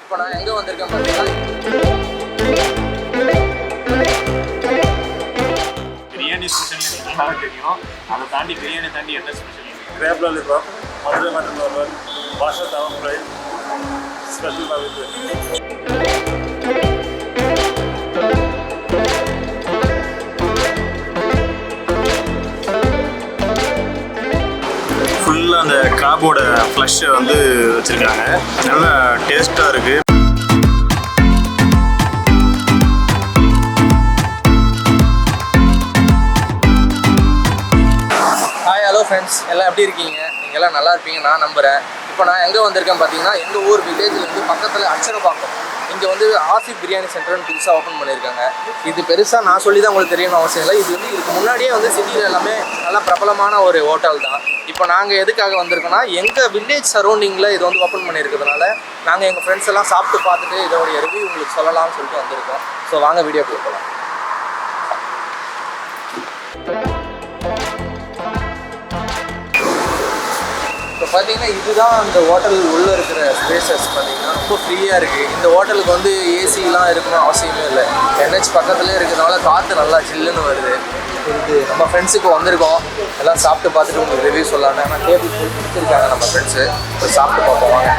இப்போ நான் எங்கே வந்திருக்கேன் பார்த்தீங்கன்னா பிரியாணி ஸ்பெஷல் நல்லா தெரியும். அதை தாண்டி பிரியாணி தாண்டி என்ன special? Crab lollipop, Madurai mutton வறுவல், பாஷா தவா ஃப்ரை, ஸ்பெஷல் பாபிக்கு. ஃபுல்லாக அந்த கிராபோட ஃப்ளஷ்ஷை வந்து வச்சுருக்காங்க. நல்லா டேஸ்ட்டாக இருக்குது. ஹலோ ஃப்ரெண்ட்ஸ், எல்லாம் எப்படி இருக்கீங்க? நீங்கள் எல்லாம் நல்லா இருப்பீங்க நான் நம்புகிறேன். இப்போ நான் எங்கே வந்திருக்கேன் பார்த்தீங்கன்னா எங்கள் ஊர் வில்லேஜ்லேருந்து பக்கத்தில் அச்சரப்பாக்கம். இங்கே வந்து ஆசிஃப் பிரியாணி சென்டர்னு புதுசாக ஓப்பன் பண்ணியிருக்காங்க. இது பெருசாக நான் சொல்லி தான் உங்களுக்கு தெரியணும் அவசியம் இல்லை. இது வந்து இதுக்கு முன்னாடியே வந்து சிட்டியில் எல்லாமே நல்லா பிரபலமான ஒரு ஹோட்டல் தான். இப்போ நாங்கள் எதுக்காக வந்திருக்கோன்னா எங்கள் வில்லேஜ் சரௌண்டிங்கில் இது வந்து ஓப்பன் பண்ணியிருக்கிறதுனால நாங்கள் எங்கள் ஃப்ரெண்ட்ஸ் எல்லாம் சாப்பிட்டு பார்த்துட்டு இதோடைய ரிவ்யூ உங்களுக்கு சொல்லலாம்னு சொல்லிட்டு வந்திருக்கோம். ஸோ வாங்க வீடியோக்குள்ள போகலாம். இப்போ பார்த்தீங்கன்னா இதுதான் அந்த ஹோட்டல் உள்ளே இருக்கிற ஸ்பேசஸ் பார்த்தீங்கன்னா ரொம்ப ஃப்ரீயாக இருக்குது. இந்த ஹோட்டலுக்கு வந்து ஏசிலாம் இருக்கணும் அவசியமே இல்லை. NH பக்கத்துலேயே இருக்கிறதுனால காற்று நல்லா சில்லுன்னு வருது. இது நம்ம ஃப்ரெண்ட்ஸுக்கு வந்திருக்கோம், எல்லாம் சாப்பிட்டு பார்த்துட்டு உங்களுக்கு ரிவ்யூ சொல்லலான்னு. ஆனால் டேபிள் ஃபுல் கொடுத்துருக்காங்க நம்ம ஃப்ரெண்ட்ஸு. இப்போ சாப்பிட்டு பார்ப்போம் வாங்க.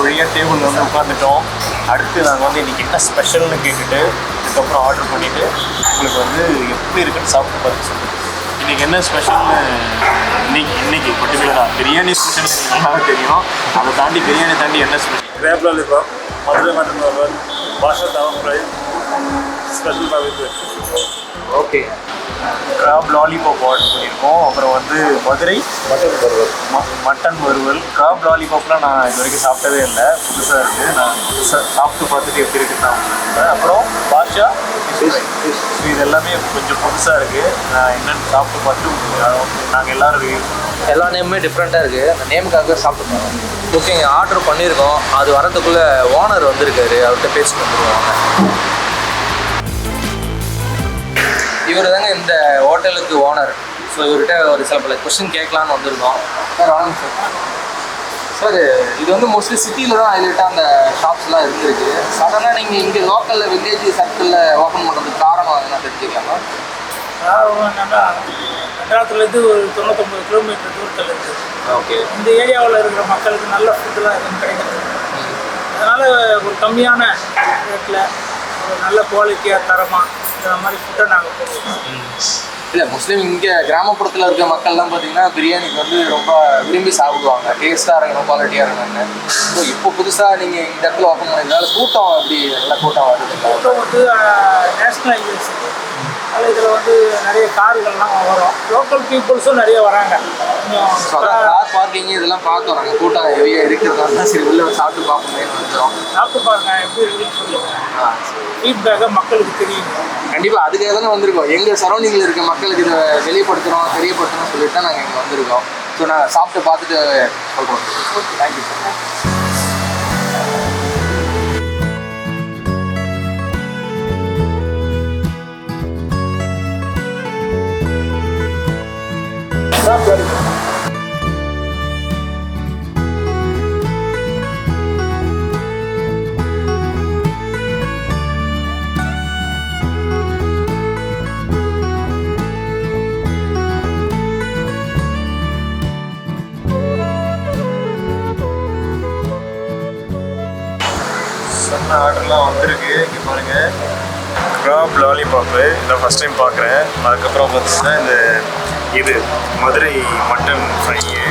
வழியாக டேபிள் வந்து உட்காந்துட்டோம். அடுத்து நாங்கள் வந்து இன்றைக்கி என்ன ஸ்பெஷல்னு கேட்டுட்டு அதுக்கப்புறம் ஆர்டர் பண்ணிவிட்டு உங்களுக்கு வந்து எப்படி இருக்குன்னு சாப்பிட்டு பார்த்து சொல்லுங்கள். இன்றைக்கி என்ன ஸ்பெஷல்னு இன்னைக்கு பர்டிகுலராக பிரியாணி ஸ்பெஷல் நல்லா தெரியும். அதை தாண்டி பிரியாணி தாண்டி என்ன special? Crab lollipop, Madurai mutton வறுவல், பாஷா தவா ஃப்ரை, ஸ்பெஷல் பாபிக்கு. ஓகே, கிராப் லாலிபாப் ஆர்டர் பண்ணியிருக்கோம். அப்புறம் வந்து மதுரை மட்டன் வறுவல். கிராப் லாலிபாப்லாம் நான் இது வரைக்கும் சாப்பிட்டதே இல்லை, புதுசாக இருக்குது. நான் புதுசாக சாப்பிட்டு பார்த்துட்டு எப்படி இருக்குன்னு நான் சொல்லுவேன். அப்புறம் பாஷா இது எல்லாமே கொஞ்சம் புதுசாக இருக்குது. நான் என்னென்னு சாப்பிட்டு பார்த்துட்டு நாங்கள் எல்லோரும் எல்லா நேமுமே டிஃப்ரெண்ட்டாக இருக்குது. அந்த நேமுக்காக சாப்பிட்டுருக்கோம். ஓகேங்க, ஆர்டர் பண்ணியிருக்கோம். அது வரதுக்குள்ளே ஓனர் வந்திருக்காரு, அவர்கிட்ட பேசிட்டு வந்துடுவாங்க. இவர் தாங்க இந்த ஹோட்டலுக்கு ஓனர். ஸோ இவர்கிட்ட ஒரு சில பல கொஸ்டின் கேட்கலான்னு வந்திருக்கோம். சார் வாங்க சார். சார் இது வந்து மோஸ்ட்லி சிட்டியில் தான் ஹைலைட்டாக அந்த ஷாப்ஸ்லாம் இருந்திருக்கு. சடனாக நீங்கள் இங்கே லோக்கலில் வில்லேஜ் சர்க்கிளில் ஓப்பன் பண்ணுறதுக்கு காரணம் என்ன தெரிஞ்சுக்கலாமா? நகரத்துலேருந்து ஒரு 99 கிலோமீட்டர் தூரத்தில் இருக்குது. ஓகே, இந்த ஏரியாவில் இருக்கிற மக்களுக்கு நல்ல ஃபுட்டுலாம் எதுவும் கிடைக்கிறது. அதனால் ஒரு கம்மியான ரேட்டில் ஒரு நல்ல குவாலிட்டியாக தரமாக இந்த மாதிரி ஃபுட்டை நாங்கள் போடுவோம். இல்லை, முஸ்லீம் இங்கே கிராமப்புறத்தில் இருக்க மக்கள்லாம் பார்த்தீங்கன்னா பிரியாணிக்கு வந்து ரொம்ப விரும்பி சாப்பிடுவாங்க. டேஸ்ட்டாக இருக்கணும், குவாலிட்டியாக இருக்கணும்னு. ஸோ இப்போ புதுசாக நீங்கள் இந்த இடத்துல ஓப்பன் பண்ணியிருந்தால கூட்டம் அப்படி நல்ல கூட்டம் வருது. கூட்டம் வந்து நேஷ்னல் ஹைவேஸ், அதில் இதில் வந்து நிறைய கார்கள்லாம் வரும். லோக்கல் பீப்புள்ஸும் நிறைய வராங்க. ஸோ அதான் கார் பார்க்கிங் இதெல்லாம் பார்த்து வராங்க. கூட்டம் ஹெவியாக இருக்கிறதுனால தான் சரி உள்ள சாப்பிட்டு பார்ப்போமே வந்துடும். சாப்பிட்டு பாருங்க எப்படி இருக்குன்னு சொல்லுங்கள். ஃபீட்பேக்காக மக்களுக்கு தெரியும். கண்டிப்பாக அதுக்காக தானே வந்திருக்கோம். எங்கள் சரௌண்டிங்கில் இருக்க மக்களுக்கு இதை தெரியப்படுத்துகிறோம் சொல்லிட்டு தான் நாங்கள் இங்கே வந்திருக்கோம். ஸோ நாங்கள் சாப்பிட்டு பார்த்துட்டு சொல்கிறோம். Okay, thank you sir. சொன்ன ஆர்டர்லாம் வந்திருக்கு. இங்கே பாருங்கள், கிராப் லாலிபாப்பு இதை ஃபஸ்ட் டைம் பார்க்குறேன். அதுக்கப்புறம் பார்த்தீங்கன்னா இது மதுரை மட்டன் ஃப்ரையு,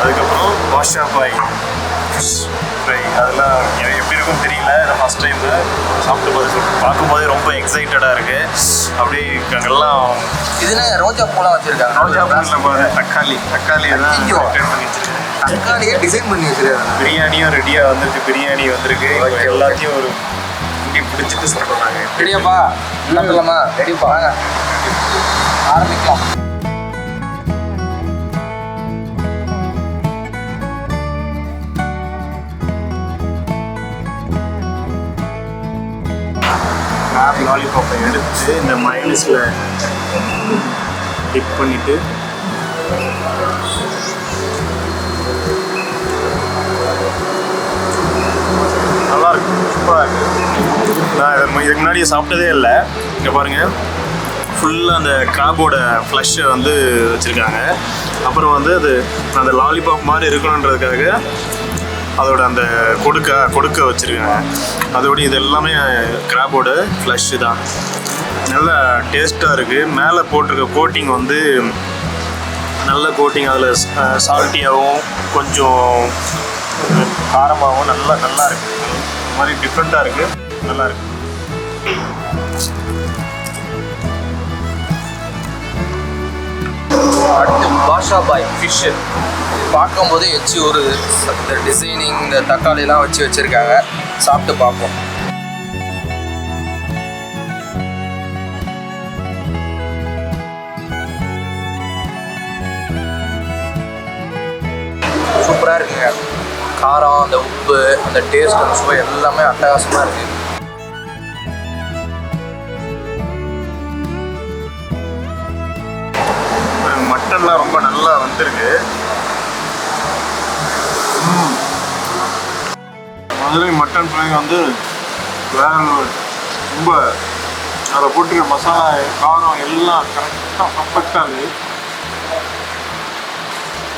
அதுக்கப்புறம் பாஷா ஃபிஷ் ஃப்ரை. அதெல்லாம் எனக்கு எப்படி இருக்குன்னு தெரியல. நான் ஃபஸ்ட் டைம் சாப்பிட்டு பார்க்கும்போதே ரொம்ப எக்ஸைட்டடாக இருக்குது. அப்படியே அங்கெல்லாம் இதுனா ரோஜா பூலாம் வச்சுருக்காங்க. ரோஜா பூவில் பாரு, தக்காளி எல்லாம் ரிட்டர்ன் பண்ணி வச்சுருக்கேன். தக்காளியே டிசைன் பண்ணி வச்சுருக்காங்க. பிரியாணியும் ரெடியாக வந்திருக்கு. பிரியாணி வந்திருக்கு. எல்லாத்தையும் ஒரு இங்கே பிடிச்சிட்டு சொல்கிறாங்க. ரெடியாப்பா சாப்பிடலாமா? ரெடிப்பா, வாங்க ஆரம்பிக்கலாம். லாலிபாப்பை எடுத்து இந்த மைனஸில் டிப் பண்ணிவிட்டு நல்லாயிருக்கு, சூப்பராக இருக்குது. நான் இதுக்கு முன்னாடி சாப்பிட்டதே இல்லை. இங்கே பாருங்கள், ஃபுல்லாக அந்த கிராபோட ஃப்ளஷ்ஷை வந்து வச்சுருக்காங்க. அப்புறம் வந்து அது அந்த லாலிபாப் மாதிரி இருக்கணுன்றதுக்காக அதோட அந்த கொடுக்க வச்சுருக்காங்க. அதோட இது எல்லாமே கிராபோட ஃப்ளஷ்ஷு தான். நல்ல டேஸ்ட்டாக இருக்குது. மேலே போட்டிருக்க கோட்டிங் வந்து நல்ல கோட்டிங். அதில் சால்ட்டியாகவும் கொஞ்சம் காரமாகவும் நல்லா இருக்குது. இந்த மாதிரி டிஃப்ரெண்ட்டாக இருக்குது, நல்லாயிருக்கு. அடுத்து பாஷா பாய் ஃபிஷ்ஷு பார்க்கும்போது எச்சு ஒரு இந்த டிசைனிங், இந்த தக்காளிலாம் வச்சுருக்காங்க. சாப்பிட்டு பார்ப்போம். சூப்பராக இருக்குங்க. காரம், அந்த உப்பு, அந்த டேஸ்ட், அந்த சுவை எல்லாமே அட்டகாசமாக இருக்குது. மட்டன்லாம் ரொம்ப நல்லா வந்திருக்கு. மதுரை மட்டன் ஃப்ரை வந்து வேற ரொம்ப அதில் போட்டுக்கிற மசாலா, காரம் எல்லாம் கரெக்டாக பர்ஃபெக்டாக இருக்குது.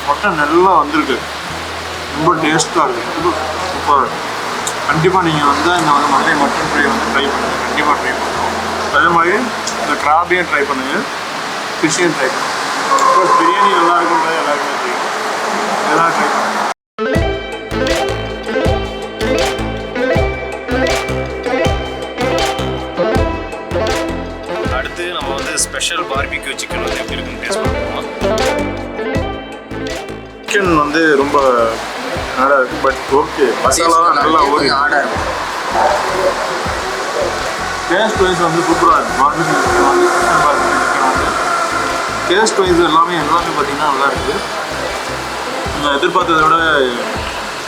மட்டன் நல்லா வந்திருக்கு, ரொம்ப டேஸ்ட்டாக இருக்குது, சூப்பராக இருக்குது. கண்டிப்பாக நீங்கள் வந்து இந்த வந்து மதுரை மட்டன் ஃப்ரை வந்து ட்ரை பண்ணுங்கள், கண்டிப்பாக ட்ரை பண்ணுவோம். அதே மாதிரி இந்த கிராபையும் ட்ரை பண்ணுங்கள், ஃபிஷ்ஷையும் ட்ரை பண்ணுங்கள். அப்கோர்ஸ் பிரியாணி நல்லா இருக்குன்றது எல்லாருக்குமே தெரியும். இதெல்லாம் ட்ரை பண்ணுங்கள். அடுத்து நம்ம வந்து ஸ்பெஷல் பார்பிக்யூ சிக்கன் வந்து எப்படி இருக்குன்னு டேஸ்ட் பண்ணுவோம். சிக்கன் வந்து ரொம்ப நல்லா இருக்குது, பட் ஓகே, மசாலாலாம் நல்லா ஓடி ஆடாக இருக்கும். டேஸ்ட் வைஸ் வந்து சூப்பராக இருக்குது. பார்பிக்யூ சிக்கன் வந்து ஸ்பெஷல் பார்பிக்யூ சிக்கன் வந்து டேஸ்ட் வைஸ் எல்லாமே பார்த்தீங்கன்னா நல்லா இருக்குது. நீங்கள் எதிர்பார்த்ததை விட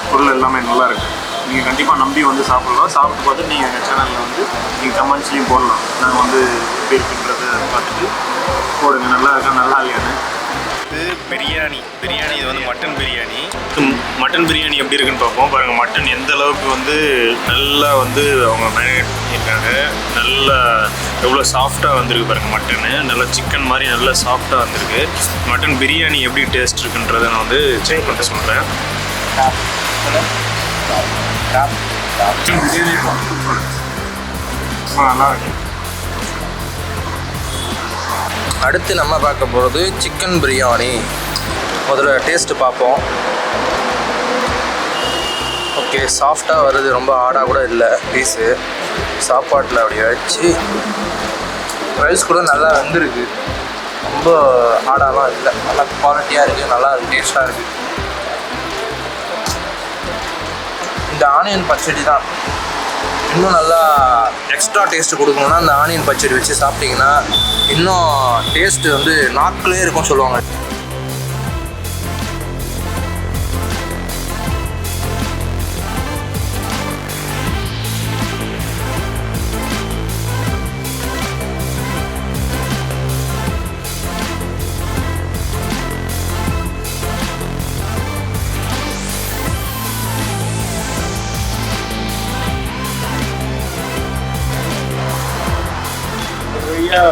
பொருள் எல்லாமே நல்லா இருக்குது. நீங்கள் கண்டிப்பாக நம்பி வந்து சாப்பிட்லாம். சாப்பிட்டு பார்த்துட்டு நீங்கள் எங்கள் சேனலில் வந்து நீங்கள் கமெண்ட்ஸ்லையும் போடலாம். நாங்கள் வந்து எப்படி இருக்குன்றதை பார்த்துட்டு போடுங்க, நல்லா இருக்கா நல்லா இல்லையான்னு. இது பிரியாணி இது வந்து மட்டன் பிரியாணி. மட்டன் பிரியாணி எப்படி இருக்குன்னு பார்ப்போம். பாருங்கள், மட்டன் எந்த அளவுக்கு வந்து நல்லா வந்து அவங்க மேரினேட் பண்ணியிருக்காங்க. நல்லா எவ்வளோ சாஃப்டாக வந்திருக்கு பாருங்கள். மட்டனு நல்லா சிக்கன் மாதிரி நல்லா சாஃப்டாக வந்திருக்கு. மட்டன் பிரியாணி எப்படி டேஸ்ட் இருக்குன்றதை நான் வந்து செக் பண்ணிட்டு சொல்கிறேன். பிரியாணி நல்லா இருக்கு. அடுத்து நம்ம பார்க்க போகிறது சிக்கன் பிரியாணி. முதல்ல டேஸ்ட்டு பார்ப்போம். ஓகே, சாஃப்டாக வருது, ரொம்ப ஆடாக கூட இல்லை பீஸு. சாப்பாட்டில் அப்படியே வச்சு ரைஸ் கூட நல்லா வெந்திருக்கு, ரொம்ப ஆடாலாம் இல்லை, நல்லா குவாலிட்டியாக இருக்குது, நல்லா டேஸ்ட்டாக இருக்குது. இந்த ஆனியன் பச்சடி தான் இன்னும் நல்லா எக்ஸ்ட்ரா டேஸ்ட்டு கொடுக்கணுன்னா அந்த ஆனியன் பச்சடி வச்சு சாப்பிட்டிங்கன்னா இன்னும் டேஸ்ட்டு வந்து நாக்கிலே இருக்கும்னு சொல்லுவாங்க.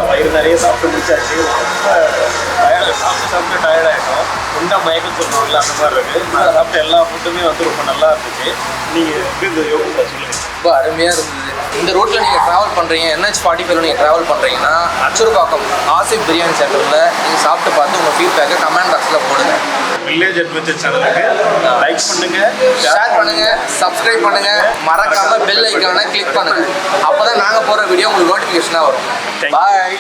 வயிறு நிறைய சாப்பிட்டு முடிச்சாச்சு. ரொம்ப டயர்டாக சாப்பிட்டு டயர்டாகிட்டோம். உண்டா மயக்கம் சொல்லுவாங்கல்ல, அந்த மாதிரி இருக்குது. நான் சாப்பிட்ட எல்லா ஃபுட்டுமே வந்து ரொம்ப நல்லா இருந்துச்சு. நீங்கள் எப்படி இந்த யோகா சொல்லுங்கள். ரொம்ப அருமையாக இருந்தது. இந்த ரோட்டில் நீங்கள் ட்ராவல் பண்ணுறீங்க, NH45 நீங்கள் ட்ராவல் பண்ணுறீங்கன்னா அச்சரப்பாக்கம் ஆசிஃப் பிரியாணி சென்டரில் நீங்கள் சாப்பிட்டு பார்த்து உங்கள் ஃபீட்பேக்கை கமெண்ட் பாக்ஸில் போடுங்க. வில்லேஜ் அட்வென்ச்சர் சேனலுக்கு லைக் பண்ணுங்கள், ஷேர் பண்ணுங்கள், சப்ஸ்கிரைப் பண்ணுங்கள், மறக்காமல் பெல் ஐக்கானை கிளிக் பண்ணுங்கள். அப்போ தான் நாங்கள் போகிற வீடியோ உங்களுக்கு நோட்டிஃபிகேஷனாக வரும். பாய்.